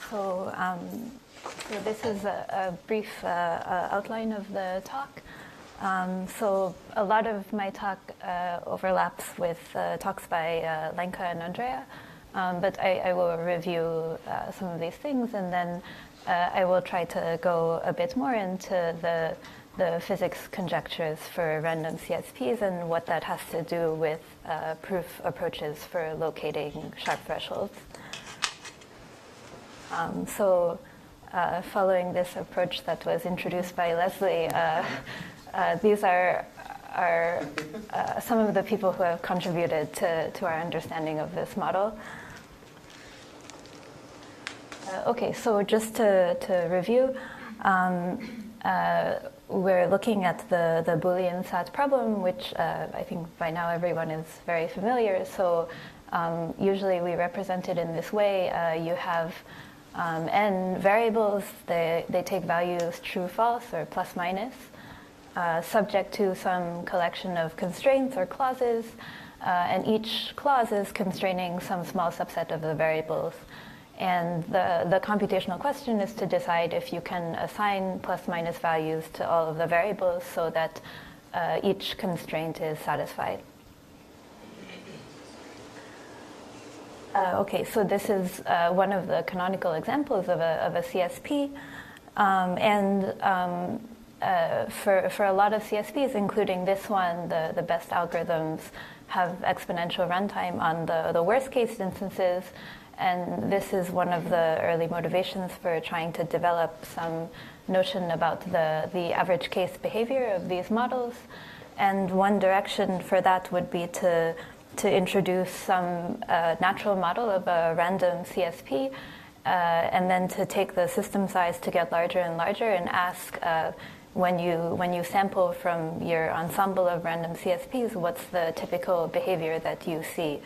So this is a brief outline of the talk. So a lot of my talk overlaps with talks by Lenka and Andrea, but I will review some of these things, and then I will try to go a bit more into the physics conjectures for random CSPs and what that has to do with proof approaches for locating sharp thresholds. Following this approach that was introduced by Leslie, these are some of the people who have contributed to our understanding of this model. Okay, so just to review, we're looking at the boolean sat problem, which I think by now everyone is very familiar. So usually we represent it in this way. You have n variables. They take values true, false, or plus, minus, subject to some collection of constraints or clauses, and each clause is constraining some small subset of the variables. And the computational question is to decide if you can assign plus, minus values to all of the variables so that each constraint is satisfied. Okay, so this is one of the canonical examples of a CSP. For a lot of CSPs, including this one, the best algorithms have exponential runtime on the worst case instances. And this is one of the early motivations for trying to develop some notion about the average case behavior of these models. And one direction for that would be to introduce some natural model of a random CSP, and then to take the system size to get larger and larger and ask when you sample from your ensemble of random CSPs, what's the typical behavior that you see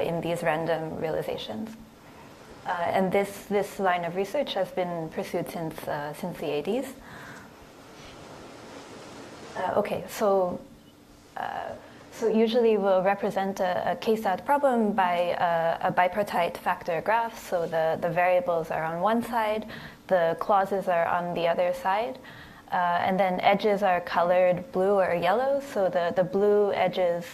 in these random realizations. And this line of research has been pursued since the 80s. Okay, so usually we'll represent a k-sat problem by a bipartite factor graph. So the variables are on one side, the clauses are on the other side, and then edges are colored blue or yellow. So the blue edges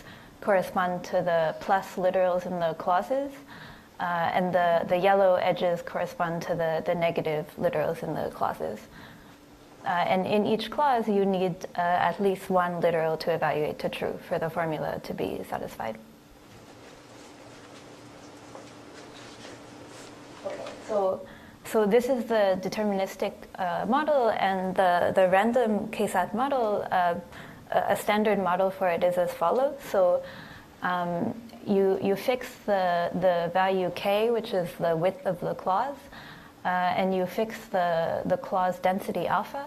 correspond to the plus literals in the clauses, and the yellow edges correspond to the negative literals in the clauses. And in each clause, you need at least one literal to evaluate to true for the formula to be satisfied. Okay, so this is the deterministic model, and the random k-sat model, a standard model for it is as follows. So you fix the value k, which is the width of the clause, and you fix the clause density alpha,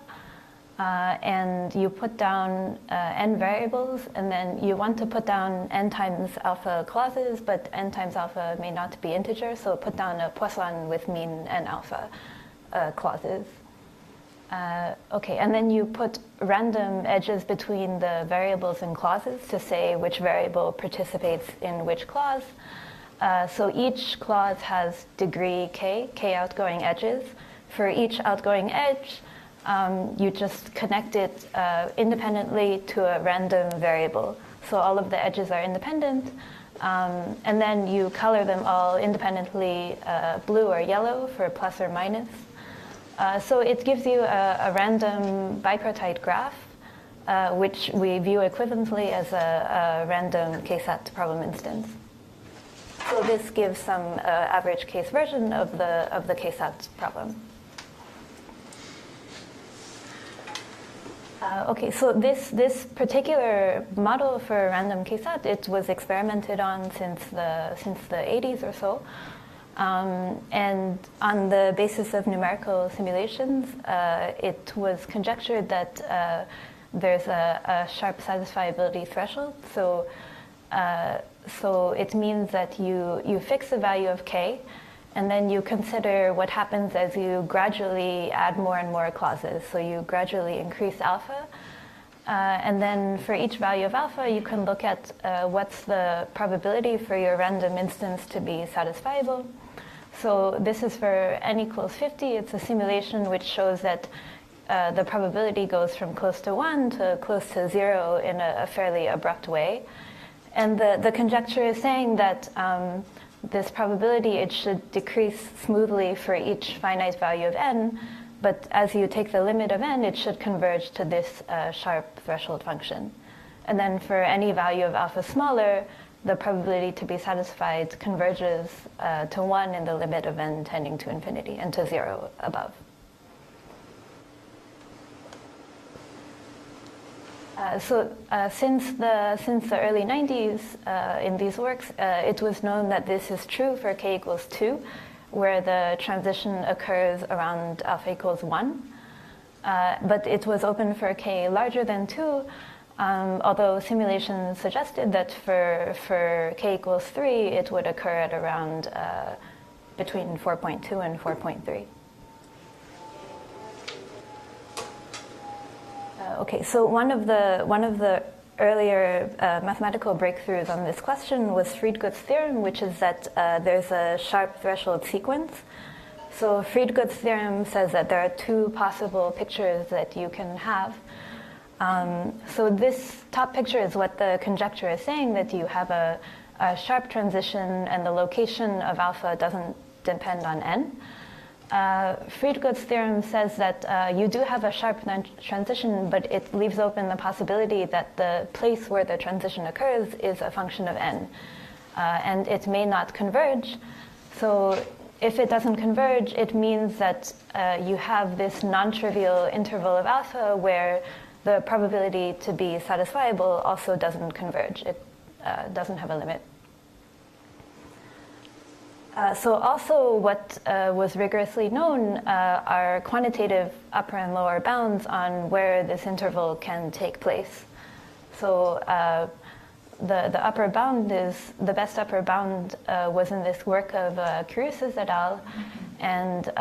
and you put down n variables, and then you want to put down n times alpha clauses, but n times alpha may not be integer, so put down a Poisson with mean n alpha clauses. Okay, and then you put random edges between the variables and clauses to say which variable participates in which clause. So each clause has degree k outgoing edges. For each outgoing edge, you just connect it independently to a random variable. So all of the edges are independent, and then you color them all independently blue or yellow for plus or minus. So it gives you a random bipartite graph, which we view equivalently as a random k-sat problem instance. So this gives some average case version of the k-sat problem. Okay, so this particular model for random k-sat, it was experimented on since the 80s or so. And on the basis of numerical simulations, it was conjectured that there's a sharp satisfiability threshold. So it means that you fix the value of k, and then you consider what happens as you gradually add more and more clauses. So you gradually increase alpha. And then for each value of alpha, you can look at what's the probability for your random instance to be satisfiable. So this is for n equals 50. It's a simulation which shows that the probability goes from close to 1 to close to 0 in a fairly abrupt way. And the conjecture is saying that this probability, it should decrease smoothly for each finite value of n, but as you take the limit of n, it should converge to this sharp threshold function. And then for any value of alpha smaller, the probability to be satisfied converges to 1 in the limit of n tending to infinity and to 0 above. Since the early 90s, in these works, it was known that this is true for k equals 2, where the transition occurs around alpha equals 1. But it was open for k larger than 2, although simulations suggested that for k equals 3, it would occur at around between 4.2 and 4.3. Okay, so one of the earlier mathematical breakthroughs on this question was Friedgut's theorem, which is that there's a sharp threshold sequence. So Friedgut's theorem says that there are two possible pictures that you can have. So this top picture is what the conjecture is saying, that you have a sharp transition and the location of alpha doesn't depend on n. Friedgut's theorem says that you do have a sharp transition, but it leaves open the possibility that the place where the transition occurs is a function of n. And it may not converge. So if it doesn't converge, it means that you have this non-trivial interval of alpha where the probability to be satisfiable also doesn't converge. It doesn't have a limit. So also what was rigorously known are quantitative upper and lower bounds on where this interval can take place. So the upper bound is, the best upper bound was in this work of Kourousis et al. And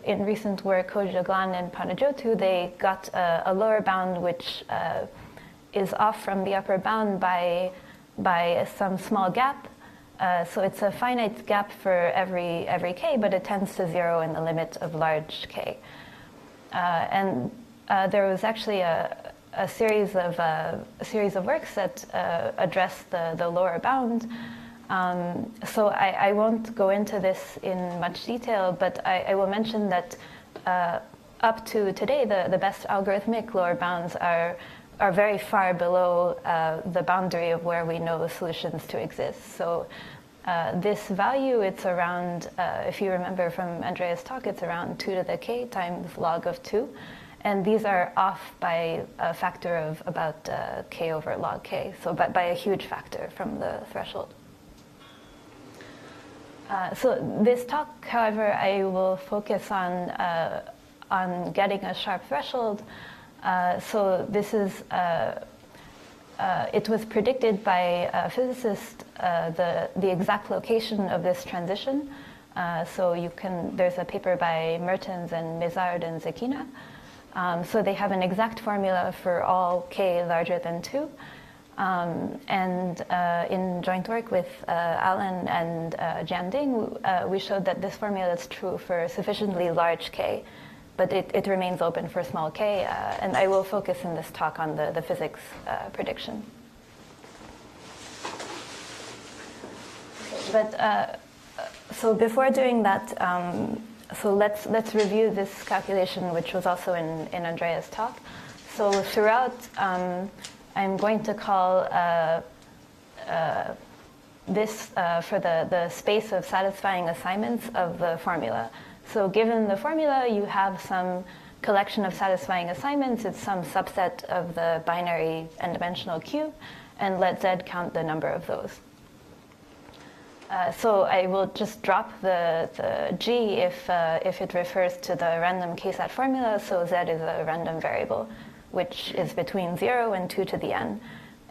in recent work, Kojaglan and Panajotu, they got a lower bound which is off from the upper bound by some small gap. So it's a finite gap for every k, but it tends to 0 in the limit of large k. And there was actually a series of works that address the lower bound. So I won't go into this in much detail, but I will mention that up to today, the best algorithmic lower bounds are very far below the boundary of where we know solutions to exist. So this value, it's around, if you remember from Andrea's talk, it's around 2 to the k times log of 2. And these are off by a factor of about k over log k, so by a huge factor from the threshold. So this talk, however, I will focus on getting a sharp threshold. So this is, it was predicted by a physicist, the exact location of this transition. So there's a paper by Mertens and Mézard and Zekina. So they have an exact formula for all k larger than 2. And in joint work with Alan and Jianding, we showed that this formula is true for sufficiently large k, but it remains open for small k, and I will focus in this talk on the physics prediction. But so before doing that, so let's review this calculation, which was also in Andrea's talk. So throughout, I'm going to call this for the space of satisfying assignments of the formula. So given the formula, you have some collection of satisfying assignments. It's some subset of the binary n-dimensional cube, and let Z count the number of those. So I will just drop the G if it refers to the random k-sat formula. So Z is a random variable, which is between 0 and 2 to the n.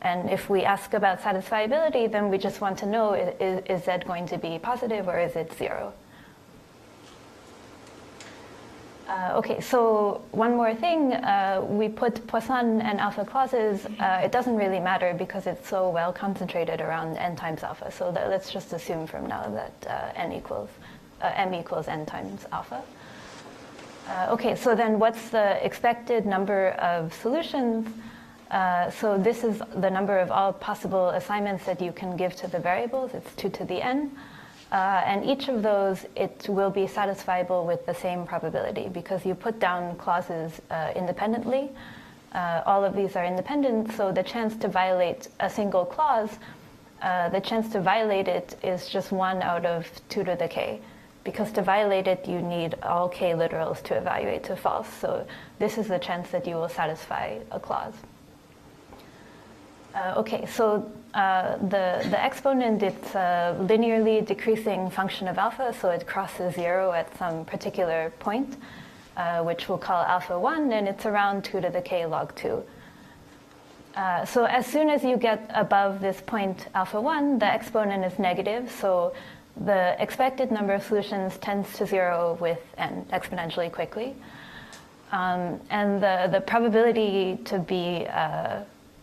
And if we ask about satisfiability, then we just want to know, is Z going to be positive or is it 0? Okay, so one more thing, we put Poisson and alpha clauses. It doesn't really matter because it's so well concentrated around n times alpha. So let's just assume from now that n equals m equals n times alpha. Okay, so then what's the expected number of solutions? So this is the number of all possible assignments that you can give to the variables. It's 2 to the n. And each of those, it will be satisfiable with the same probability because you put down clauses independently. All of these are independent, so the chance to violate a single clause, the chance to violate it is just 1 out of 2 to the k. Because to violate it, you need all k literals to evaluate to false. So this is the chance that you will satisfy a clause. Okay, so the exponent, it's a linearly decreasing function of alpha, so it crosses 0 at some particular point, which we'll call alpha 1, and it's around 2 to the k log 2. So as soon as you get above this point alpha 1, the exponent is negative, so the expected number of solutions tends to 0 with n exponentially quickly. And the probability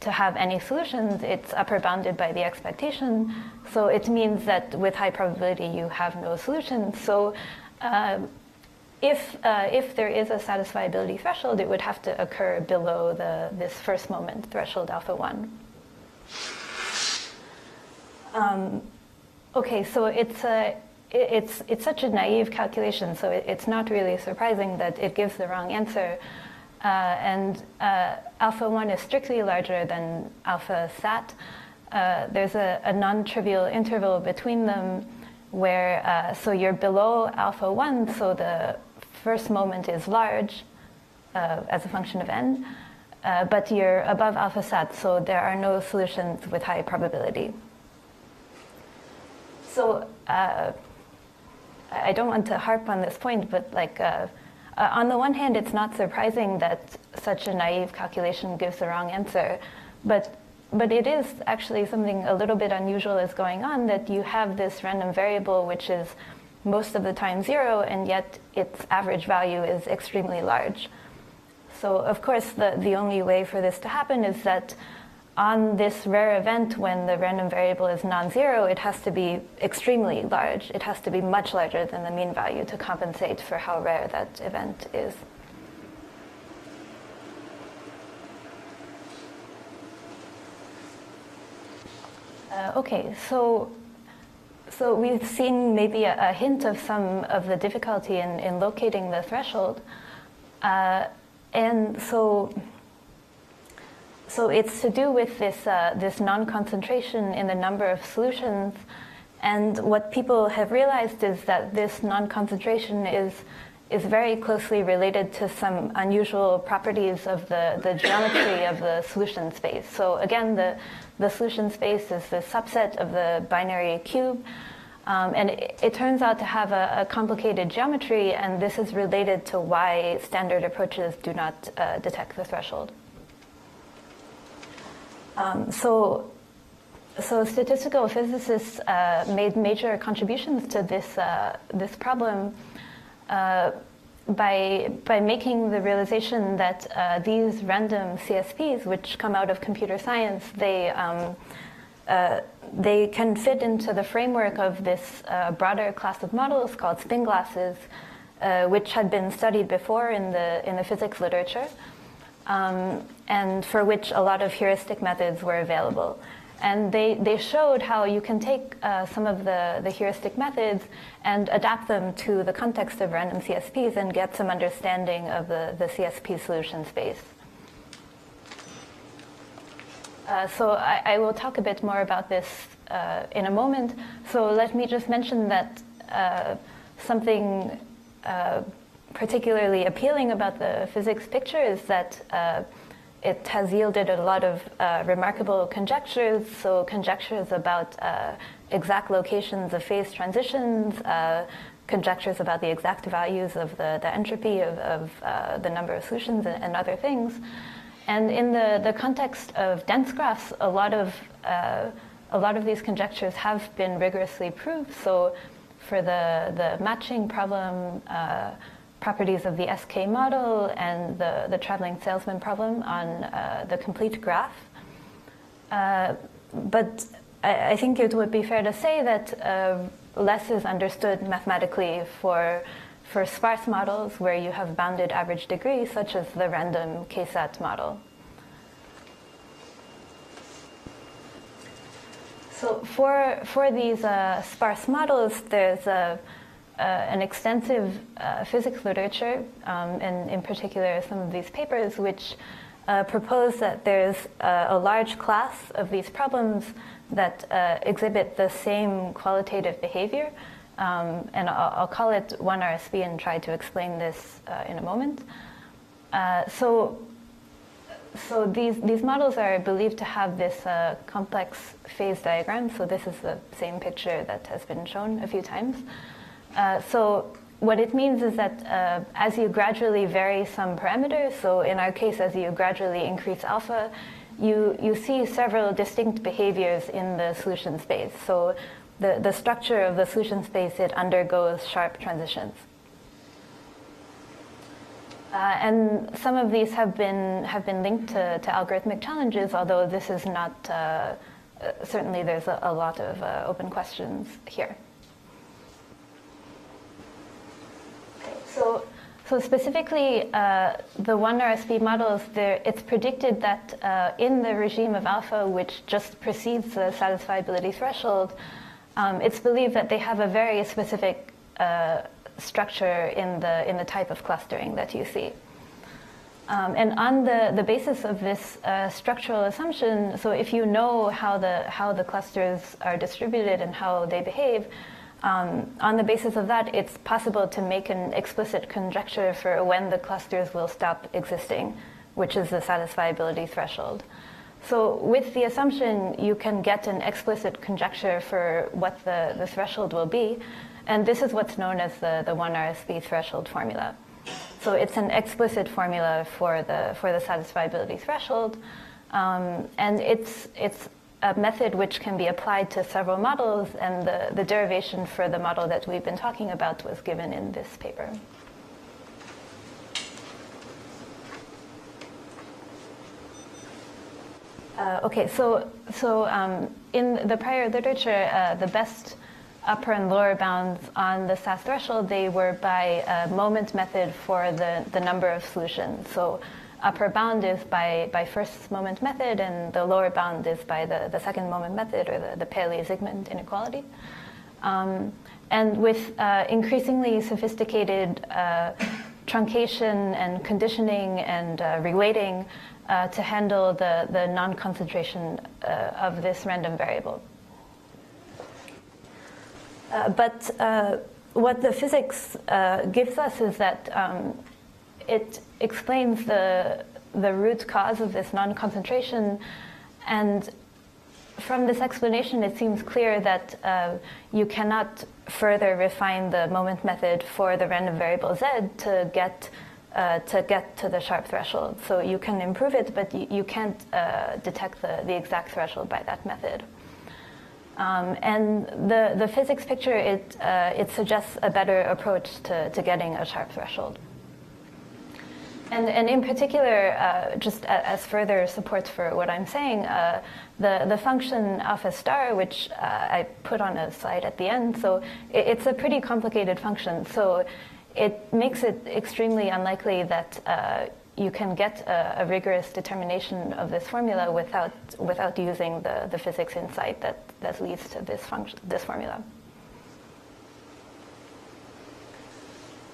to have any solutions, it's upper bounded by the expectation. So it means that with high probability, you have no solutions. So if there is a satisfiability threshold, it would have to occur below this first moment threshold alpha 1. Okay, so it's such a naive calculation, so it's not really surprising that it gives the wrong answer. And alpha 1 is strictly larger than alpha sat. There's a non-trivial interval between them where, so you're below alpha 1, so the first moment is large as a function of n, but you're above alpha sat, so there are no solutions with high probability. So I don't want to harp on this point, but on the one hand, it's not surprising that such a naive calculation gives the wrong answer, but it is actually something a little bit unusual is going on, that you have this random variable which is most of the time 0, and yet its average value is extremely large. So of course, the only way for this to happen is that on this rare event when the random variable is non-zero, it has to be extremely large. It has to be much larger than the mean value to compensate for how rare that event is. Okay, so we've seen maybe a hint of some of the difficulty in locating the threshold. And so it's to do with this non-concentration in the number of solutions. And what people have realized is that this non-concentration is very closely related to some unusual properties of the geometry of the solution space. So again, the solution space is the subset of the binary cube. And it turns out to have a complicated geometry, and this is related to why standard approaches do not detect the threshold. So statistical physicists made major contributions to this problem by making the realization that these random CSPs, which come out of computer science, they can fit into the framework of this broader class of models called spin glasses, which had been studied before in the physics literature. And for which a lot of heuristic methods were available. And they showed how you can take some of the heuristic methods and adapt them to the context of random CSPs and get some understanding of the CSP solution space. So I will talk a bit more about this in a moment. So let me just mention that something particularly appealing about the physics picture is that it has yielded a lot of remarkable conjectures. So conjectures about exact locations of phase transitions, conjectures about the exact values of the entropy of the number of solutions and other things. And in the context of dense graphs, a lot of these conjectures have been rigorously proved. So for the matching problem, properties of the SK model and the traveling salesman problem on the complete graph. But I think it would be fair to say that less is understood mathematically for sparse models where you have bounded average degree, such as the random KSAT model. So for these sparse models, there's an extensive physics literature, and in particular some of these papers, which propose that there's a large class of these problems that exhibit the same qualitative behavior. And I'll call it 1RSP and try to explain this in a moment. So these models are believed to have this complex phase diagram. So this is the same picture that has been shown a few times. So what it means is that as you gradually vary some parameters, so in our case, as you gradually increase alpha, you see several distinct behaviors in the solution space. So the structure of the solution space, it undergoes sharp transitions. And some of these have been linked to algorithmic challenges, although this is not, certainly there's a lot of open questions here. So specifically, the 1RSP models, it's predicted that in the regime of alpha, which just precedes the satisfiability threshold, it's believed that they have a very specific structure in the type of clustering that you see. And on the basis of this structural assumption, so if you know how the clusters are distributed and how they behave, on the basis of that, it's possible to make an explicit conjecture for when the clusters will stop existing, which is the satisfiability threshold. So with the assumption, you can get an explicit conjecture for what the threshold will be, and this is what's known as the 1RSP threshold formula. So it's an explicit formula for the satisfiability threshold, and it's a method which can be applied to several models, and the derivation for the model that we've been talking about was given in this paper. Okay, so in the prior literature, the best upper and lower bounds on the SAS threshold, they were by a moment method for the number of solutions. So upper bound is by first moment method, and the lower bound is by the second moment method, or the Paley-Zygmunt inequality. And with increasingly sophisticated truncation and conditioning and reweighting to handle the non-concentration of this random variable. But what the physics gives us is that it explains the root cause of this non-concentration, and from this explanation it seems clear that you cannot further refine the moment method for the random variable z to get to the sharp threshold. So you can improve it, but you can't detect the exact threshold by that method. And the physics picture, it suggests a better approach to getting a sharp threshold. And in particular, just as further support for what I'm saying, the function alpha star, which I put on a slide at the end, so it's a pretty complicated function. So it makes it extremely unlikely that you can get a rigorous determination of this formula without using the physics insight that leads to this formula.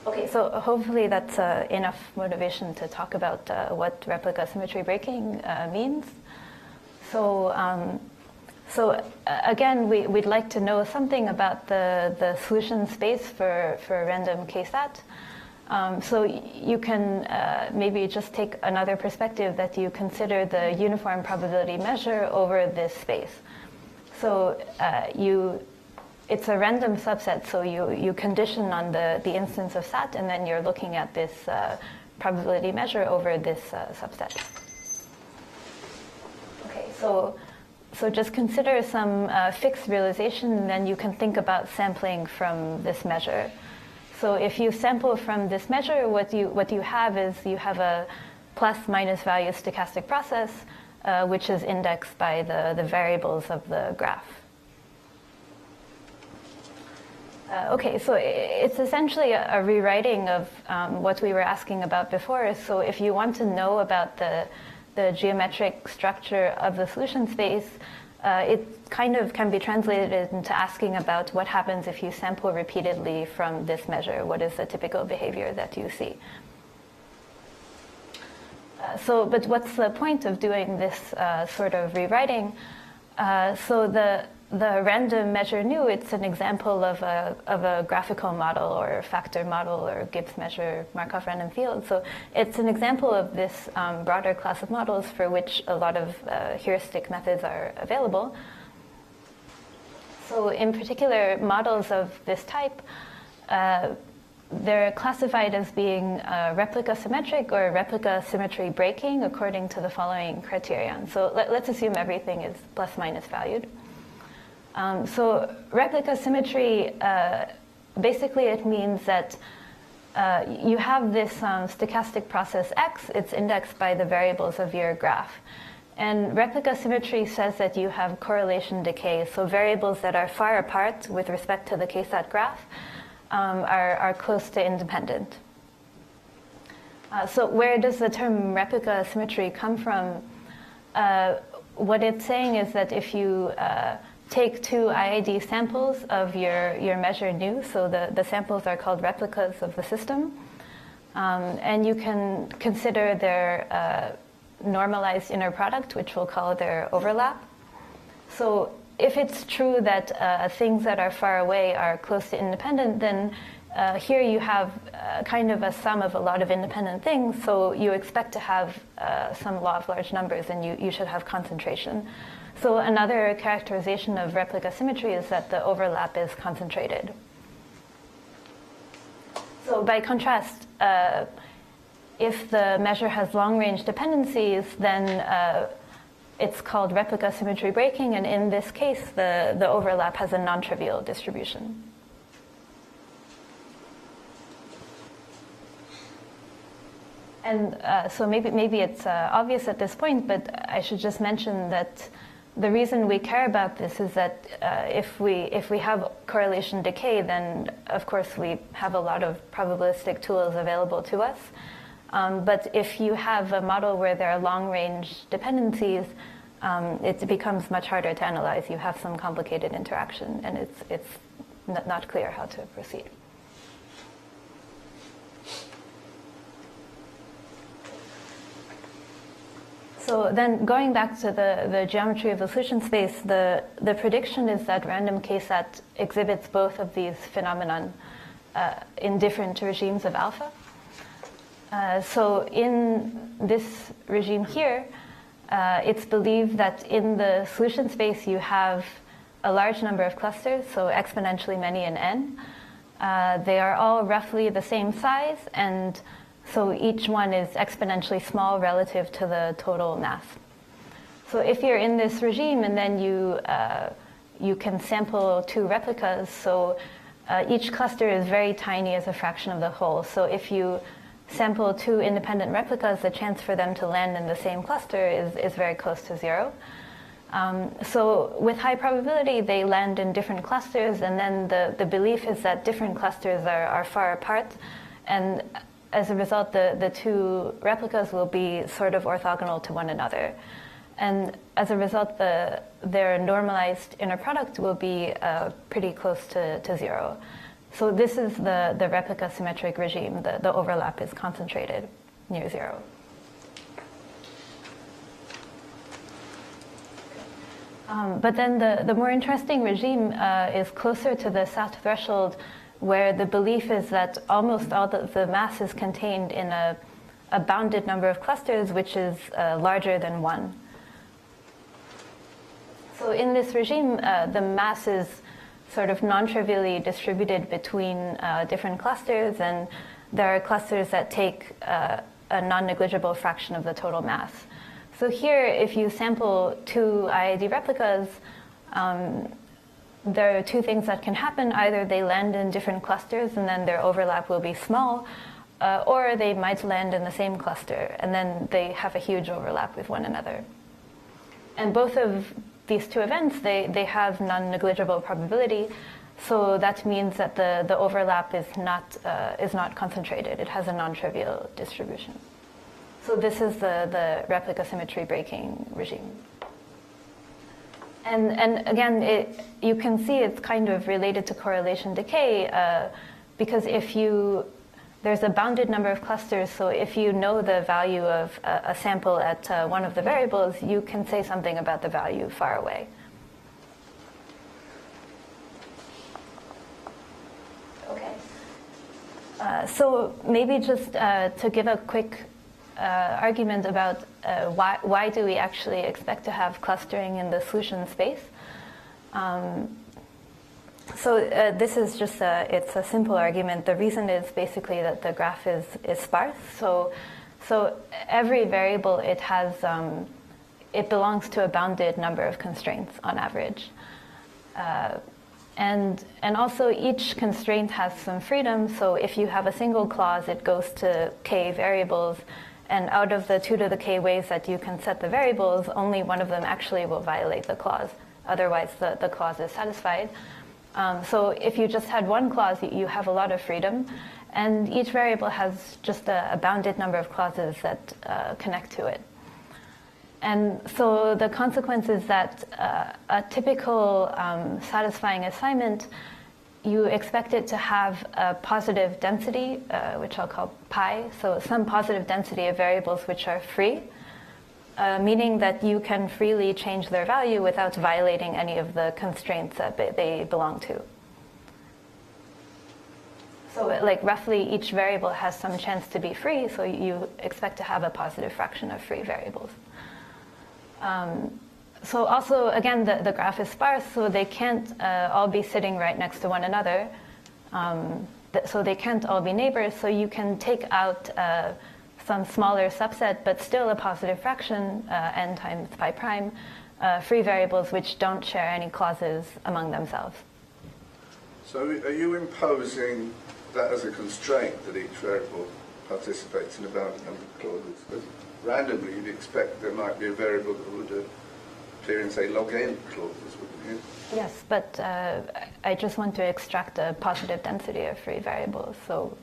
Okay, so hopefully that's enough motivation to talk about what replica symmetry breaking means. So again, we'd like to know something about the solution space for random KSAT. So you can maybe just take another perspective that you consider the uniform probability measure over this space. So it's a random subset, so you condition on the instance of SAT, and then you're looking at this probability measure over this subset. Okay, so just consider some fixed realization, and then you can think about sampling from this measure. So if you sample from this measure, what you have is you have a plus minus value stochastic process, which is indexed by the variables of the graph. Okay, so it's essentially a rewriting of what we were asking about before. So if you want to know about the geometric structure of the solution space, it kind of can be translated into asking about what happens if you sample repeatedly from this measure. What is the typical behavior that you see? But what's the point of doing this sort of rewriting? So the random measure nu, it's an example of a graphical model or factor model or Gibbs measure Markov random field. So it's an example of this broader class of models for which a lot of heuristic methods are available. So in particular, models of this type, they're classified as being replica symmetric or replica symmetry breaking according to the following criterion. So let's assume everything is plus minus valued. So replica symmetry, basically it means that you have this stochastic process x, it's indexed by the variables of your graph. And replica symmetry says that you have correlation decay, so variables that are far apart with respect to the k-sat graph are close to independent. So where does the term replica symmetry come from? What it's saying is that if you take two IID samples of your measure nu, so the samples are called replicas of the system, and you can consider their normalized inner product, which we'll call their overlap. So if it's true that things that are far away are close to independent, then here you have kind of a sum of a lot of independent things, so you expect to have some law of large numbers, and you should have concentration. So another characterization of replica symmetry is that the overlap is concentrated. So by contrast, if the measure has long-range dependencies, then it's called replica symmetry breaking, and in this case, the overlap has a non-trivial distribution. And so maybe it's obvious at this point, but I should just mention that the reason we care about this is that if we have correlation decay, then of course we have a lot of probabilistic tools available to us. But if you have a model where there are long-range dependencies, it becomes much harder to analyze. You have some complicated interaction, and it's not clear how to proceed. So then going back to the geometry of the solution space, the prediction is that random k-sat exhibits both of these phenomenon in different regimes of alpha. So in this regime here, it's believed that in the solution space you have a large number of clusters, so exponentially many in n. They are all roughly the same size, and so each one is exponentially small relative to the total mass. So if you're in this regime and then you can sample two replicas, so each cluster is very tiny as a fraction of the whole. So if you sample two independent replicas, the chance for them to land in the same cluster is very close to zero. So with high probability, they land in different clusters, and then the belief is that different clusters are far apart, and as a result, the two replicas will be sort of orthogonal to one another. And as a result, their normalized inner product will be pretty close to zero. So this is the replica symmetric regime. The overlap is concentrated near zero. But then the more interesting regime is closer to the South threshold, where the belief is that almost all the mass is contained in a bounded number of clusters, which is larger than one. So in this regime, the mass is sort of non-trivially distributed between different clusters, and there are clusters that take a non-negligible fraction of the total mass. So here, if you sample two IID replicas, there are two things that can happen. Either they land in different clusters and then their overlap will be small, or they might land in the same cluster and then they have a huge overlap with one another. And both of these two events, they have non-negligible probability. So that means that the overlap is not concentrated. It has a non-trivial distribution. So this is the replica symmetry breaking regime. And again, you can see it's kind of related to correlation decay because there's a bounded number of clusters, so if you know the value of a sample at one of the variables, you can say something about the value far away. Okay. So maybe just to give a quick argument about why do we actually expect to have clustering in the solution space. So this is just it's a simple argument. The reason is basically that the graph is sparse. So every variable it belongs to a bounded number of constraints on average. And also each constraint has some freedom. So if you have a single clause, it goes to k variables. And out of the 2 to the k ways that you can set the variables, only one of them actually will violate the clause. Otherwise, the clause is satisfied. So if you just had one clause, you have a lot of freedom. And each variable has just a bounded number of clauses that connect to it. And so the consequence is that a typical satisfying assignment, you expect it to have a positive density, which I'll call pi, so some positive density of variables which are free, meaning that you can freely change their value without violating any of the constraints that they belong to. So like roughly each variable has some chance to be free, so you expect to have a positive fraction of free variables. So also, again, the graph is sparse, so they can't all be sitting right next to one another. So they can't all be neighbors, so you can take out some smaller subset, but still a positive fraction, n times pi prime, free variables which don't share any clauses among themselves. So are you imposing that as a constraint that each variable participates in a bounded number of clauses? Because randomly you'd expect there might be a variable that would appear in, say, log n clauses, wouldn't you? Yes, but I just want to extract a positive density of free variables. So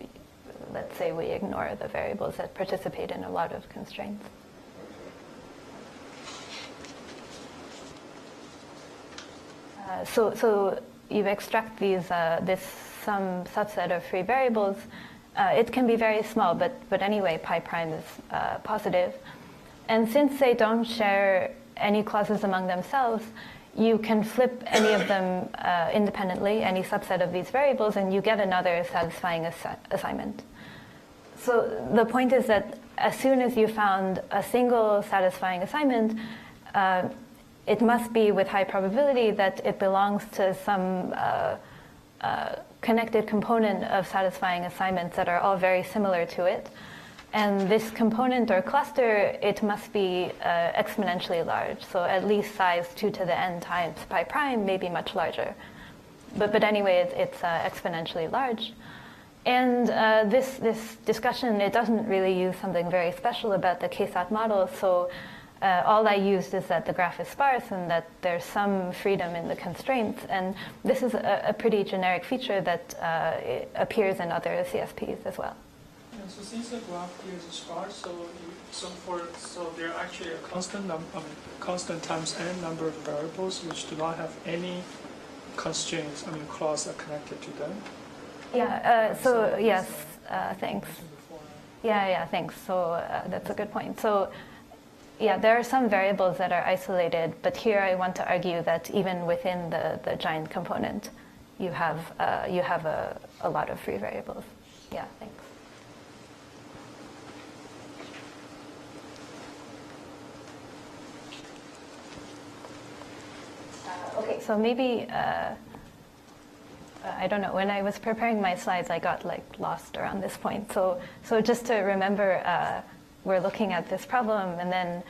let's say we ignore the variables that participate in a lot of constraints. So you extract some subset of free variables. It can be very small, but anyway, pi prime is positive. And since they don't share any clauses among themselves, you can flip any of them independently, any subset of these variables, and you get another satisfying assignment. So the point is that as soon as you found a single satisfying assignment, it must be with high probability that it belongs to some connected component of satisfying assignments that are all very similar to it. And this component or cluster, it must be exponentially large. So at least size 2 to the n times pi prime, maybe much larger. But anyway, it's exponentially large. And this discussion, it doesn't really use something very special about the KSAT model. So all I used is that the graph is sparse and that there's some freedom in the constraints. And this is a pretty generic feature that appears in other CSPs as well. And so since the graph here is sparse, so there are actually a constant times n number of variables which do not have any constraints, clause are connected to them. Yeah. So yes, thanks. Yeah, thanks. So that's a good point. So yeah, there are some variables that are isolated, but here I want to argue that even within the giant component, you have a lot of free variables. Yeah, thanks. Okay, so maybe, I don't know, when I was preparing my slides, I got lost around this point. So just to remember, we're looking at this problem, and then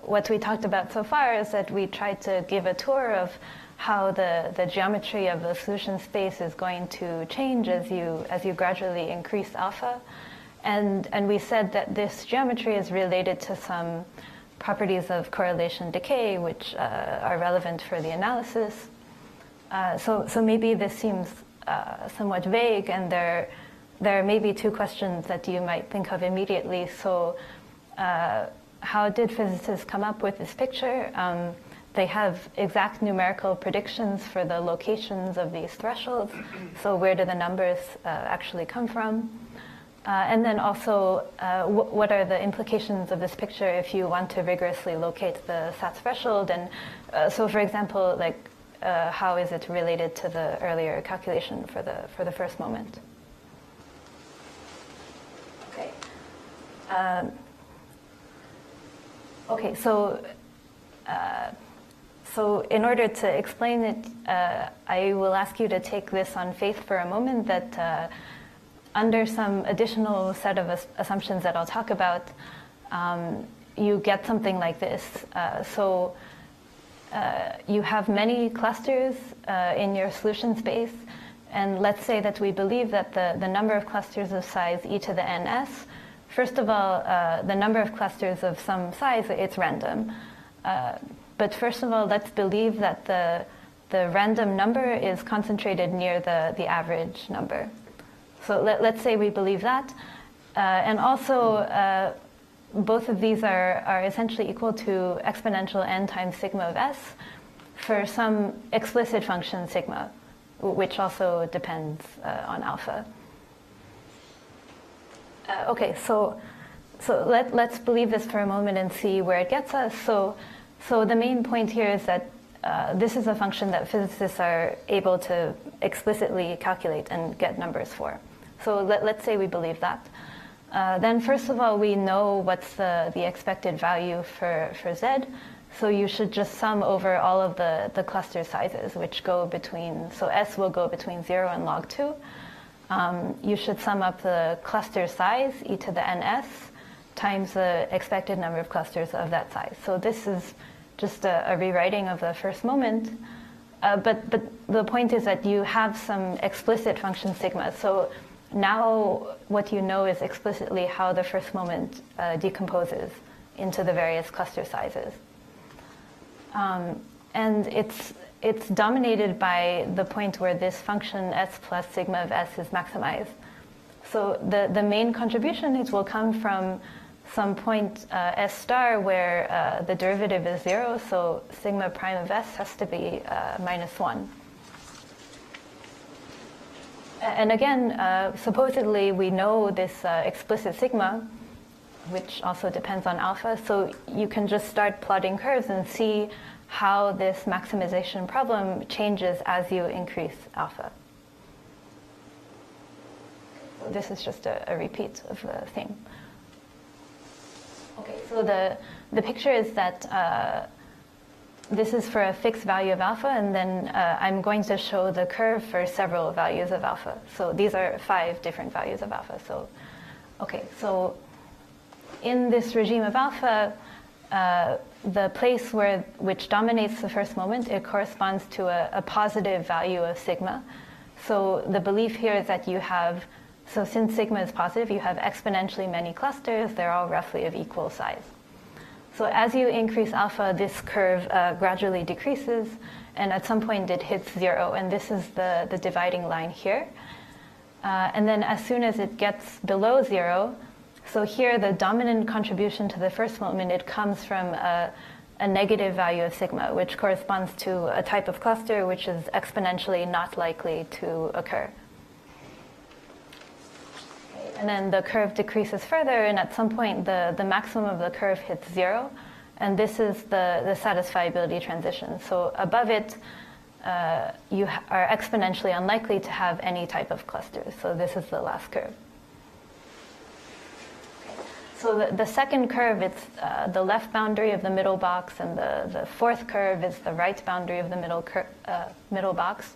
what we talked about so far is that we tried to give a tour of how the geometry of the solution space is going to change as you gradually increase alpha. And we said that this geometry is related to some properties of correlation decay, which are relevant for the analysis. So maybe this seems somewhat vague, and there may be two questions that you might think of immediately. So how did physicists come up with this picture? They have exact numerical predictions for the locations of these thresholds. So where do the numbers actually come from? And then also, what are the implications of this picture if you want to rigorously locate the SAT threshold? And so, for example, like how is it related to the earlier calculation for the first moment? Okay. Okay. So in order to explain it, I will ask you to take this on faith for a moment that under some additional set of assumptions that I'll talk about, you get something like this. So you have many clusters in your solution space, and let's say that we believe that the number of clusters of size e to the ns, first of all, the number of clusters of some size, it's random. But first of all, let's believe that the random number is concentrated near the average number. So let's say we believe that. And also, both of these are essentially equal to exponential n times sigma of s for some explicit function sigma, which also depends on alpha. Okay, so let's believe this for a moment and see where it gets us. So the main point here is that this is a function that physicists are able to explicitly calculate and get numbers for. So let's say we believe that. Then first of all, we know what's the expected value for z. So you should just sum over all of the cluster sizes, which go between, so s will go between 0 and log 2. You should sum up the cluster size, e to the ns, times the expected number of clusters of that size. So this is just a rewriting of the first moment. But the point is that you have some explicit function sigma. So now what you know is explicitly how the first moment decomposes into the various cluster sizes. And it's dominated by the point where this function s plus sigma of s is maximized. So the main contribution will come from some point s star where the derivative is 0, so sigma prime of s has to be minus 1. And again, supposedly we know this explicit sigma, which also depends on alpha, so you can just start plotting curves and see how this maximization problem changes as you increase alpha. This is just a repeat of the theme. Okay, so the picture is that this is for a fixed value of alpha, and then I'm going to show the curve for several values of alpha. So these are 5 different values of alpha. So, okay, so in this regime of alpha, the place which dominates the first moment, it corresponds to a positive value of sigma. So the belief here is that you have, so since sigma is positive, you have exponentially many clusters. They're all roughly of equal size. So as you increase alpha, this curve gradually decreases, and at some point it hits 0, and this is the dividing line here. And then as soon as it gets below 0, so here the dominant contribution to the first moment, it comes from a negative value of sigma, which corresponds to a type of cluster which is exponentially not likely to occur. And then the curve decreases further, and at some point the maximum of the curve hits 0, and this is the satisfiability transition. So above it, you are exponentially unlikely to have any type of clusters. So this is the last curve. So the second curve, it's the left boundary of the middle box, and the fourth curve is the right boundary of the middle box.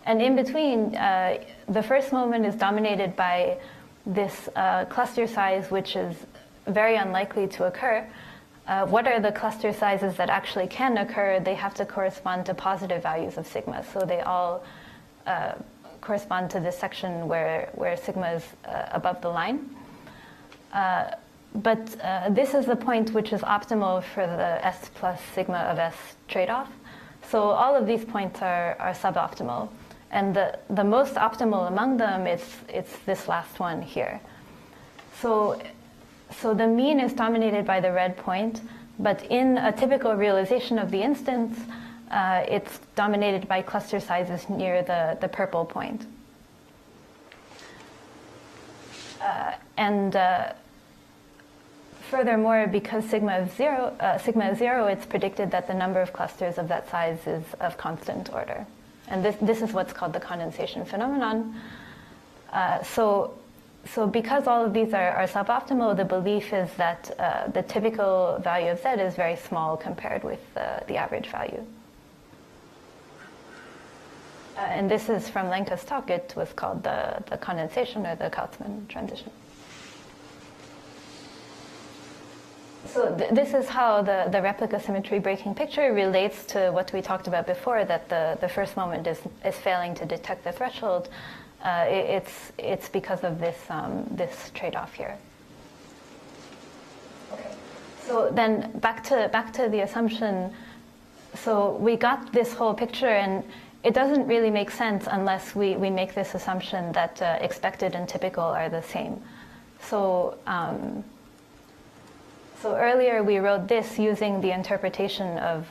And in between, the first moment is dominated by this cluster size, which is very unlikely to occur. What are the cluster sizes that actually can occur? They have to correspond to positive values of sigma. So they all correspond to this section where sigma is above the line. But this is the point which is optimal for the s plus sigma of s trade-off. So all of these points are suboptimal. And the most optimal among them it's this last one here. So the mean is dominated by the red point, but in a typical realization of the instance, it's dominated by cluster sizes near the purple point. Furthermore, because sigma is zero, it's predicted that the number of clusters of that size is of constant order. And this is what's called the condensation phenomenon. So because all of these are suboptimal, the belief is that the typical value of Z is very small compared with the average value. And this is from Lenka's talk. It was called the condensation or the Kautzmann transition. So this is how the replica symmetry breaking picture relates to what we talked about before, that the first moment is failing to detect the threshold. It's because of this trade-off here. Okay. So then back to the assumption. So we got this whole picture, and it doesn't really make sense unless we make this assumption that expected and typical are the same. So earlier we wrote this using the interpretation of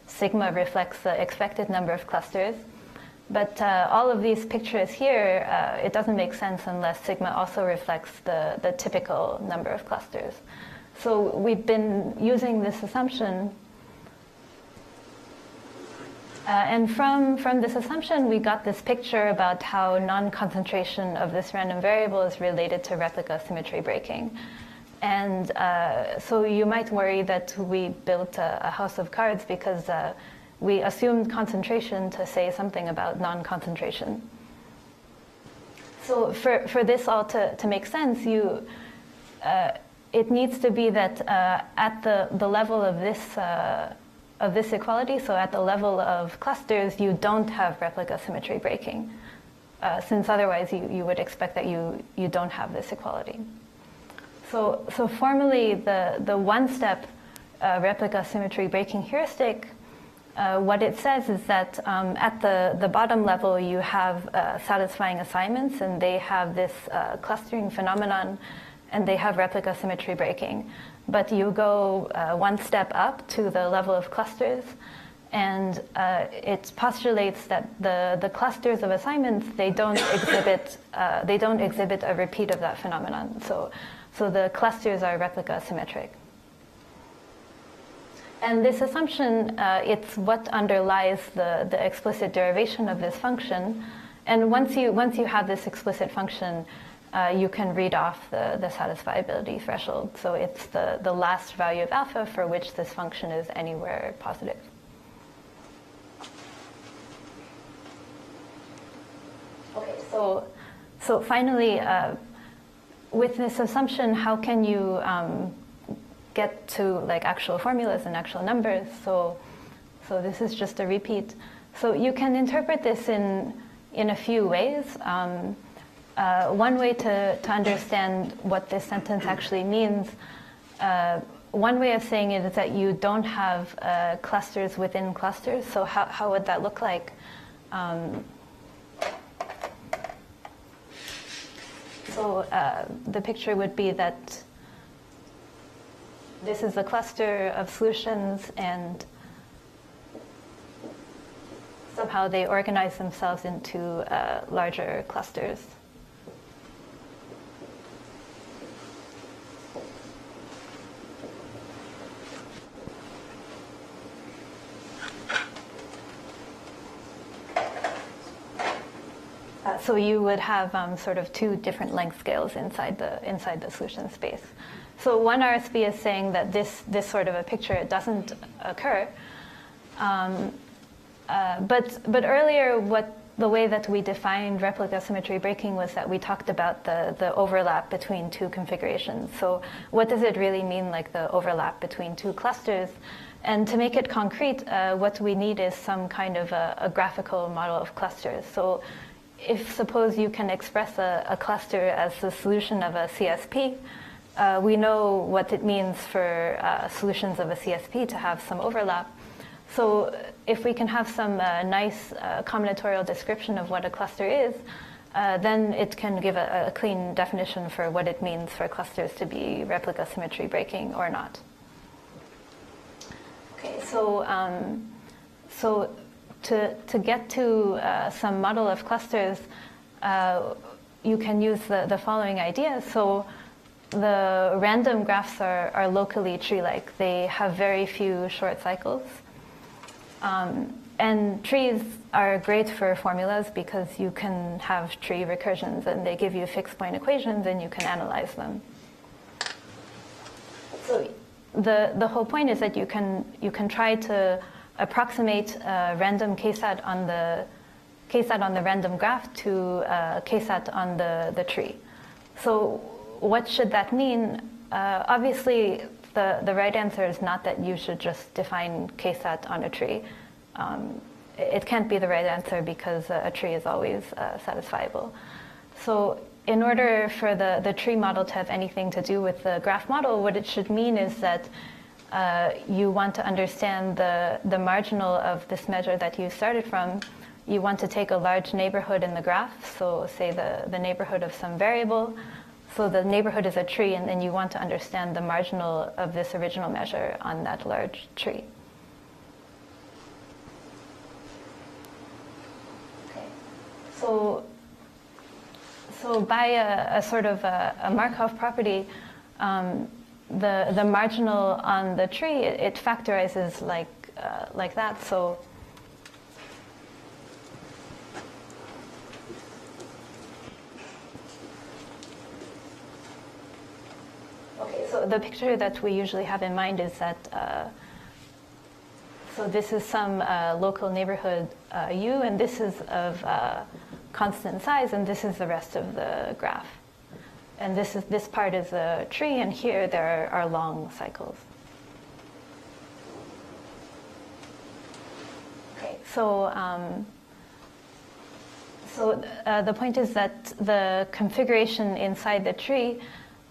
sigma reflects the expected number of clusters. But all of these pictures here, it doesn't make sense unless sigma also reflects the typical number of clusters. So we've been using this assumption. And from this assumption, we got this picture about how non-concentration of this random variable is related to replica symmetry breaking. And so you might worry that we built a house of cards because we assumed concentration to say something about non-concentration. So for this all to make sense, it needs to be that at the level of this equality, so at the level of clusters, you don't have replica symmetry breaking, since otherwise you would expect that you don't have this equality. So formally, the one-step replica symmetry breaking heuristic, what it says is that at the bottom level, you have satisfying assignments, and they have this clustering phenomenon, and they have replica symmetry breaking. But you go one step up to the level of clusters, and it postulates that the clusters of assignments, they don't exhibit a repeat of that phenomenon. So the clusters are replica symmetric. And this assumption, it's what underlies the explicit derivation of this function. And once you have this explicit function, you can read off the satisfiability threshold. So it's the last value of alpha for which this function is anywhere positive. Okay, so finally, with this assumption, how can you get to like actual formulas and actual numbers? So this is just a repeat. So you can interpret this in a few ways. One way to understand what this sentence actually means, one way of saying it is that you don't have clusters within clusters. So how would that look like? So the picture would be that this is a cluster of solutions, and somehow they organize themselves into larger clusters. So you would have sort of two different length scales inside the solution space. So one RSV is saying that this sort of a picture doesn't occur. But earlier, the way that we defined replica symmetry breaking was that we talked about the overlap between two configurations. So what does it really mean, like the overlap between two clusters? And to make it concrete, what we need is some kind of a graphical model of clusters. So if suppose you can express a cluster as the solution of a CSP, we know what it means for solutions of a CSP to have some overlap. So if we can have some nice combinatorial description of what a cluster is, then it can give a clean definition for what it means for clusters to be replica symmetry breaking or not. Okay, so to get to some model of clusters, you can use the following idea. So the random graphs are locally tree-like. They have very few short cycles. And trees are great for formulas because you can have tree recursions and they give you fixed point equations and you can analyze them. So the whole point is that you can try to approximate random ksat on the random graph to ksat on the tree. So what should that mean? Obviously, the right answer is not that you should just define ksat on a tree. It can't be the right answer because a tree is always satisfiable. So in order for the tree model to have anything to do with the graph model, what it should mean is that you want to understand the marginal of this measure that you started from. You want to take a large neighborhood in the graph, so say the neighborhood of some variable. So the neighborhood is a tree, and then you want to understand the marginal of this original measure on that large tree. Okay. So by a sort of a Markov property, the marginal on the tree, it factorizes like that. So okay, so the picture that we usually have in mind is that so this is some local neighborhood U, and this is of constant size, and this is the rest of the graph. And this part is a tree, and here there are long cycles. Okay, so the point is that the configuration inside the tree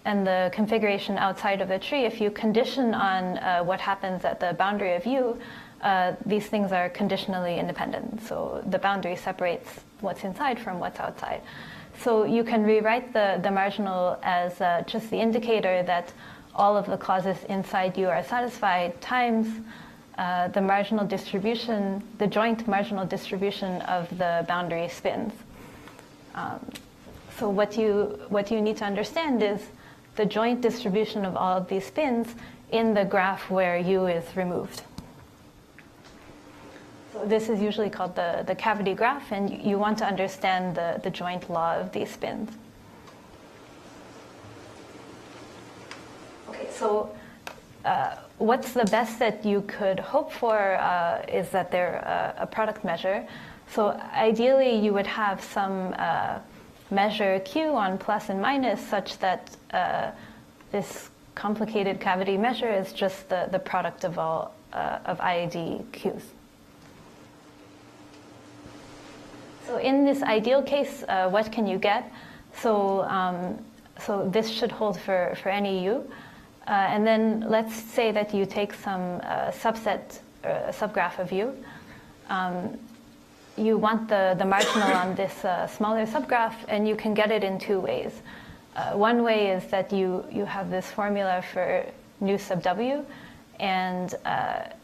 and the configuration outside of the tree, if you condition on what happens at the boundary of U, these things are conditionally independent. So the boundary separates what's inside from what's outside. So you can rewrite the marginal as just the indicator that all of the clauses inside U are satisfied times the marginal distribution, the joint marginal distribution of the boundary spins. So what you need to understand is the joint distribution of all of these spins in the graph where U is removed. So this is usually called the cavity graph, and you want to understand the joint law of these spins. Okay, so what's the best that you could hope for is that they're a product measure. So ideally, you would have some measure Q on plus and minus such that this complicated cavity measure is just the product of all of IID Qs. So in this ideal case, what can you get? So this should hold for any U. And then let's say that you take some subset, subgraph of U. You want the marginal on this smaller subgraph, and you can get it in two ways. One way is that you have this formula for nu sub W, and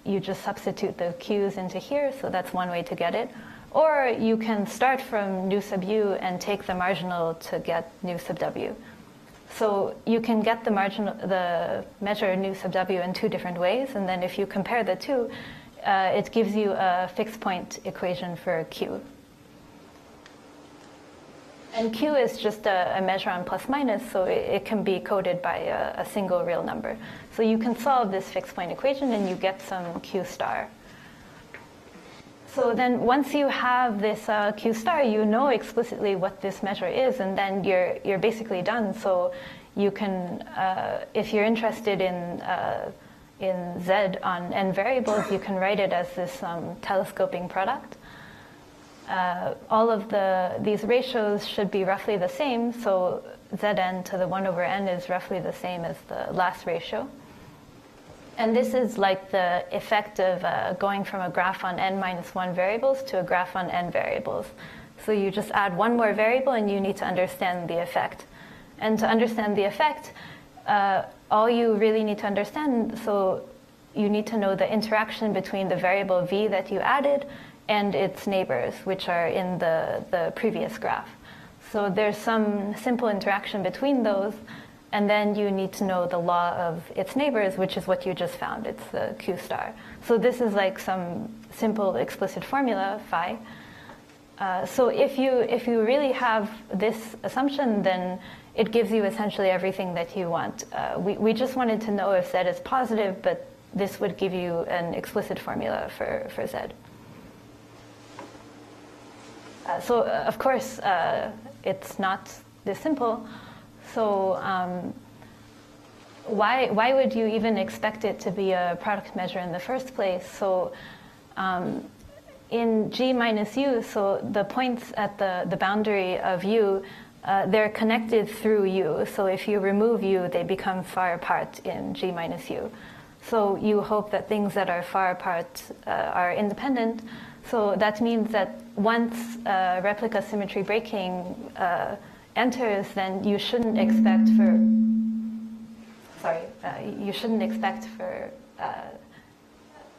you just substitute the Q's into here, so that's one way to get it. Or you can start from nu sub U and take the marginal to get nu sub W. So you can get the measure nu sub W in two different ways, and then if you compare the two, it gives you a fixed point equation for Q. And Q is just a measure on plus minus, so it can be coded by a single real number. So you can solve this fixed point equation and you get some Q star. So then once you have this Q star, you know explicitly what this measure is, and then you're basically done. So you can, if you're interested in Z on n variables, you can write it as this telescoping product. All of these ratios should be roughly the same, so Zn to the 1 over n is roughly the same as the last ratio. And this is like the effect of going from a graph on n minus 1 variables to a graph on n variables. So you just add one more variable and you need to understand the effect. And to understand the effect, all you really need to understand, so you need to know the interaction between the variable v that you added and its neighbors, which are in the previous graph. So there's some simple interaction between those, and then you need to know the law of its neighbors, which is what you just found. It's the Q star. So this is like some simple explicit formula, phi. So if you really have this assumption, then it gives you essentially everything that you want. We just wanted to know if Z is positive, but this would give you an explicit formula for Z. So of course, it's not this simple. So why would you even expect it to be a product measure in the first place? So in G minus U, so the points at the boundary of U, they're connected through U. So if you remove U, they become far apart in G minus U. So you hope that things that are far apart are independent. So that means that once replica symmetry breaking enters, then you shouldn't expect for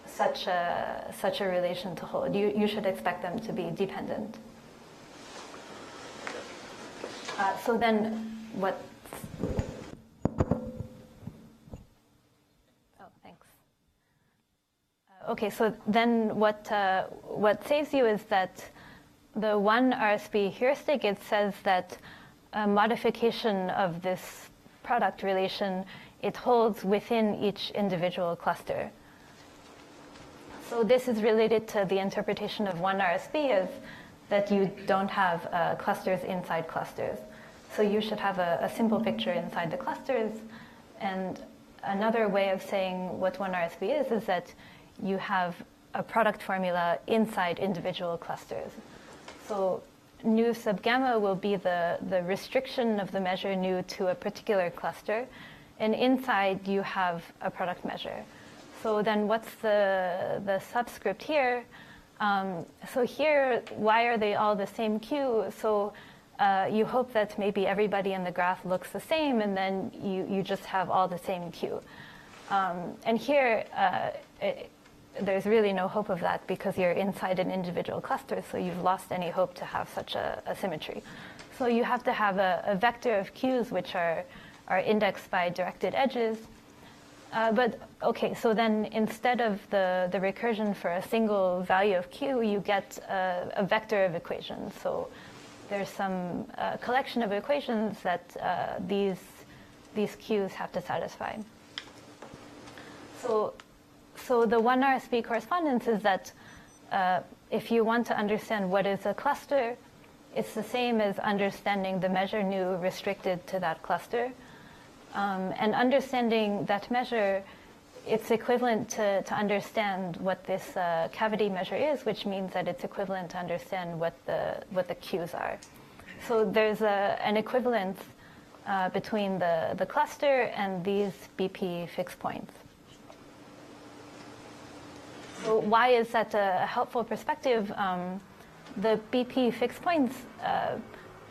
such a relation to hold. You should expect them to be dependent. So then what? Oh, thanks. Okay, so then what saves you is that the one RSP heuristic, it says that a modification of this product relation, it holds within each individual cluster. So this is related to the interpretation of one RSP as that you don't have clusters inside clusters. So you should have a simple picture inside the clusters. And another way of saying what one RSP is that you have a product formula inside individual clusters. So nu sub gamma will be the restriction of the measure nu to a particular cluster. And inside you have a product measure. So then what's the subscript here? So here, why are they all the same Q? So you hope that maybe everybody in the graph looks the same, and then you just have all the same Q. And here, there's really no hope of that because you're inside an individual cluster, so you've lost any hope to have such a symmetry. So you have to have a vector of Qs which are indexed by directed edges. But okay, so then instead of the recursion for a single value of Q, you get a vector of equations. So there's some collection of equations that these Qs have to satisfy. So the one RSP correspondence is that if you want to understand what is a cluster, it's the same as understanding the measure nu restricted to that cluster. And understanding that measure, it's equivalent to understand what this cavity measure is, which means that it's equivalent to understand what the Qs are. So there's an equivalence between the cluster and these BP fixed points. So why is that a helpful perspective? The BP fixed points,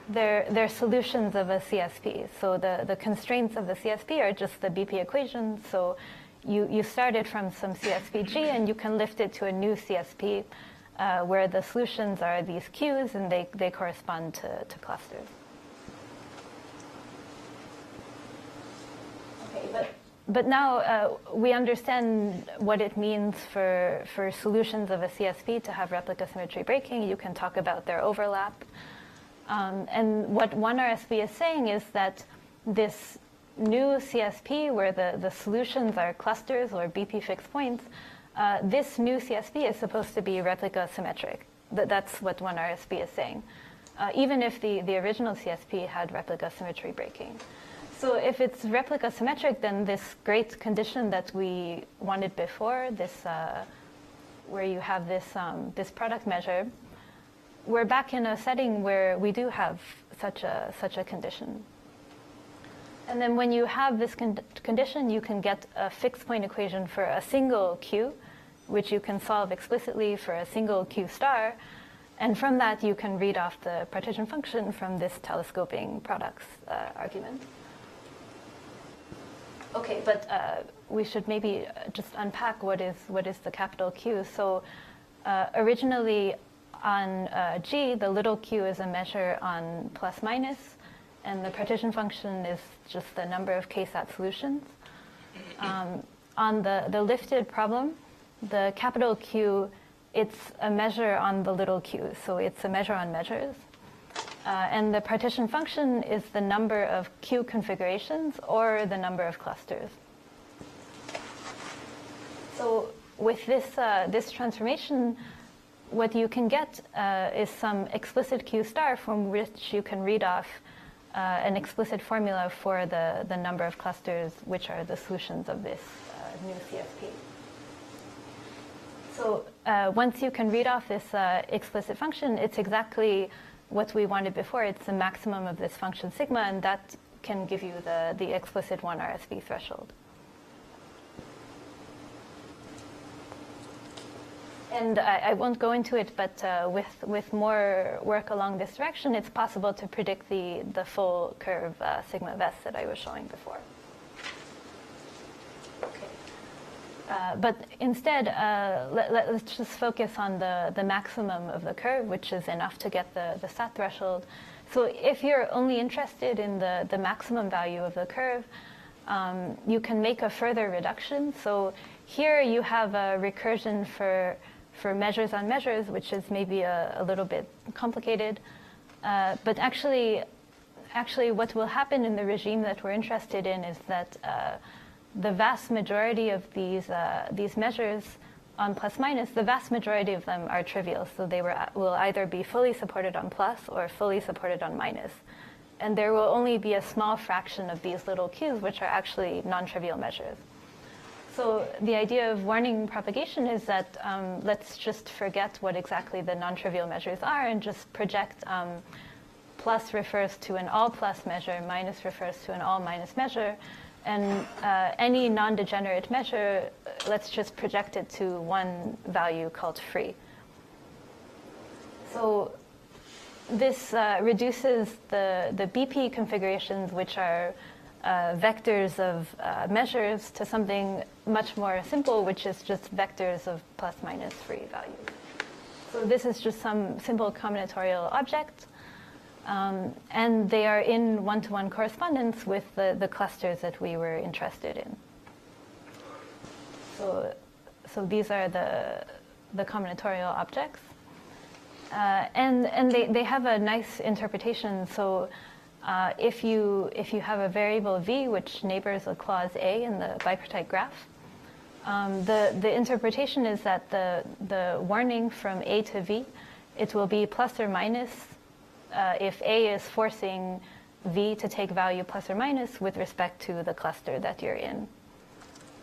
they're solutions of a CSP. So the constraints of the CSP are just the BP equations. So you started from some CSPG and you can lift it to a new CSP where the solutions are these Qs and they correspond to clusters. Okay, but now we understand what it means for solutions of a CSP to have replica symmetry breaking. You can talk about their overlap. And what one RSP is saying is that this new CSP, where the solutions are clusters or BP fixed points, this new CSP is supposed to be replica symmetric. That's what one RSP is saying, even if the original CSP had replica symmetry breaking. So if it's replica symmetric, then this great condition that we wanted before, this where you have this product measure, we're back in a setting where we do have such a condition. And then when you have this condition, you can get a fixed point equation for a single Q, which you can solve explicitly for a single Q star. And from that, you can read off the partition function from this telescoping products argument. Okay, but we should maybe just unpack what is the capital Q. So originally on G, the little q is a measure on plus minus, and the partition function is just the number of k-sat solutions. On the lifted problem, the capital Q, it's a measure on the little q, so it's a measure on measures. And the partition function is the number of Q configurations or the number of clusters. So with this transformation, what you can get is some explicit Q star from which you can read off an explicit formula for the number of clusters, which are the solutions of this new CSP. So once you can read off this explicit function, it's exactly what we wanted before. It's the maximum of this function sigma, and that can give you the explicit 1 RSV threshold. And I won't go into it, but with more work along this direction, it's possible to predict the full curve sigma of S that I was showing before. But instead, let's just focus on the maximum of the curve, which is enough to get the sat threshold. So if you're only interested in the maximum value of the curve, you can make a further reduction. So here you have a recursion for measures on measures, which is maybe a little bit complicated. But actually what will happen in the regime that we're interested in is that the vast majority of these measures on plus minus, the vast majority of them are trivial. So they will either be fully supported on plus or fully supported on minus. And there will only be a small fraction of these little q's which are actually non-trivial measures. So the idea of warning propagation is that let's just forget what exactly the non-trivial measures are and just project plus refers to an all plus measure, minus refers to an all minus measure. And any non-degenerate measure, let's just project it to one value called free. So this reduces the BP configurations, which are vectors of measures, to something much more simple, which is just vectors of plus minus free values. So this is just some simple combinatorial object. And they are in one-to-one correspondence with the clusters that we were interested in. So these are the combinatorial objects. And they have a nice interpretation. So if you have a variable v which neighbors a clause A in the bipartite graph, the interpretation is that the warning from A to V, it will be plus or minus if A is forcing V to take value plus or minus with respect to the cluster that you're in.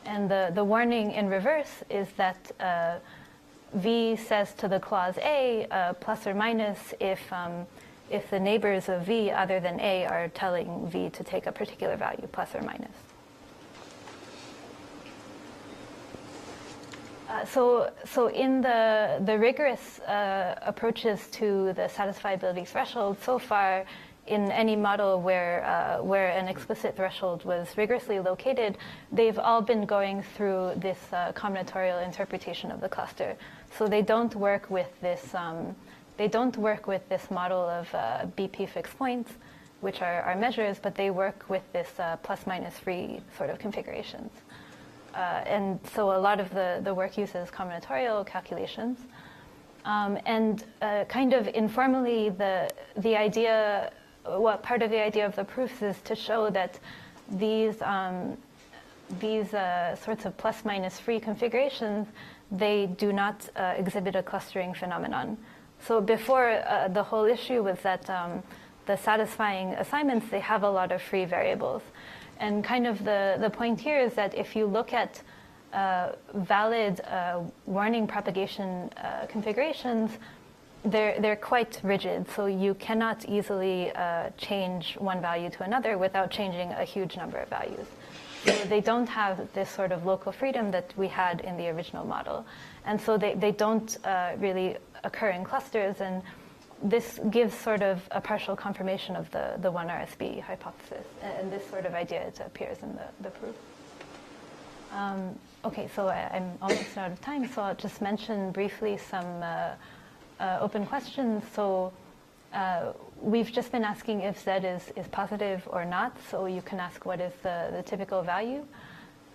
And the warning in reverse is that V says to the clause A plus or minus if the neighbors of V other than A are telling V to take a particular value plus or minus. So in the rigorous approaches to the satisfiability threshold, so far in any model where an explicit threshold was rigorously located, they've all been going through this combinatorial interpretation of the cluster. So they don't work with this model of BP fixed points, which are measures, but they work with this plus minus free sort of configurations. And so a lot of the work uses combinatorial calculations. And kind of informally, the idea, part of the idea of the proofs is to show that these sorts of plus minus free configurations, they do not exhibit a clustering phenomenon. So before, the whole issue was that the satisfying assignments, they have a lot of free variables. And kind of the point here is that if you look at valid warning propagation configurations, they're quite rigid, so you cannot easily change one value to another without changing a huge number of values. So they don't have this sort of local freedom that we had in the original model. And so they don't really occur in clusters, and this gives sort of a partial confirmation of the 1RSB hypothesis. And this sort of idea appears in the proof. Okay, so I'm almost out of time, so I'll just mention briefly some open questions. So we've just been asking if Z is positive or not, so you can ask what is the typical value.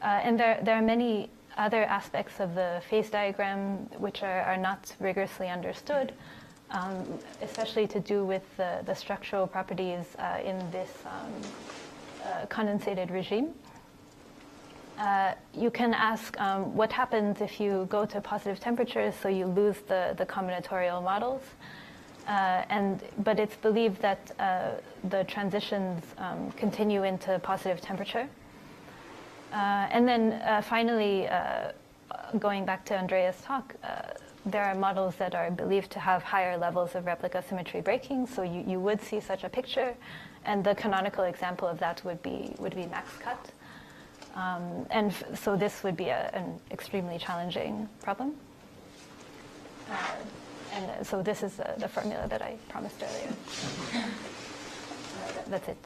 And there are many other aspects of the phase diagram which are not rigorously understood, especially to do with the structural properties in this condensated regime. You can ask what happens if you go to positive temperatures, so you lose the combinatorial models. But it's believed that the transitions continue into positive temperature. And then finally, going back to Andrea's talk, there are models that are believed to have higher levels of replica symmetry breaking, so you would see such a picture. And the canonical example of that would be max cut. And so this would be an extremely challenging problem. And so this is the formula that I promised earlier. That's it.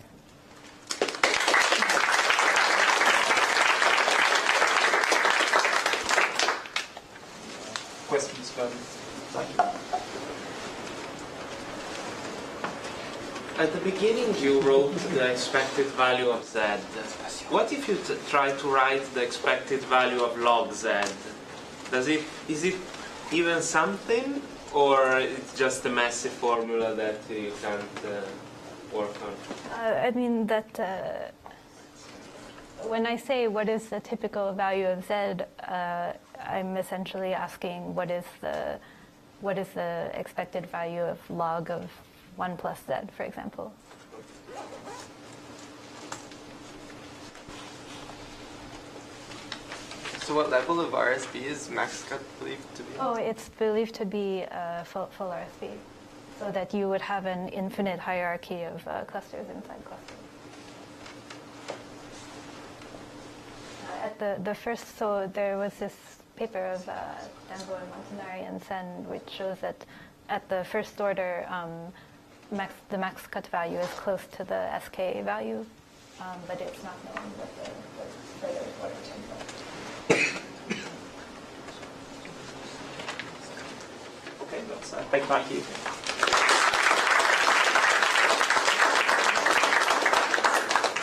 Questions, comments? Thank you. At the beginning, you wrote the expected value of Z. What if you try to write the expected value of log Z? Is it even something, or it's just a messy formula that you can't work on? I mean that when I say what is the typical value of Z, I'm essentially asking what is the expected value of log of 1 plus Z, for example. So what level of RSB is max cut believed to be? Oh, it's believed to be full RSB, so that you would have an infinite hierarchy of clusters inside clusters. At the first, so there was this paper of Danbo and Montanari and Sen, which shows that at the first order, the max cut value is close to the SK value, but it's not known what the further order turns out. Okay, that's thank you.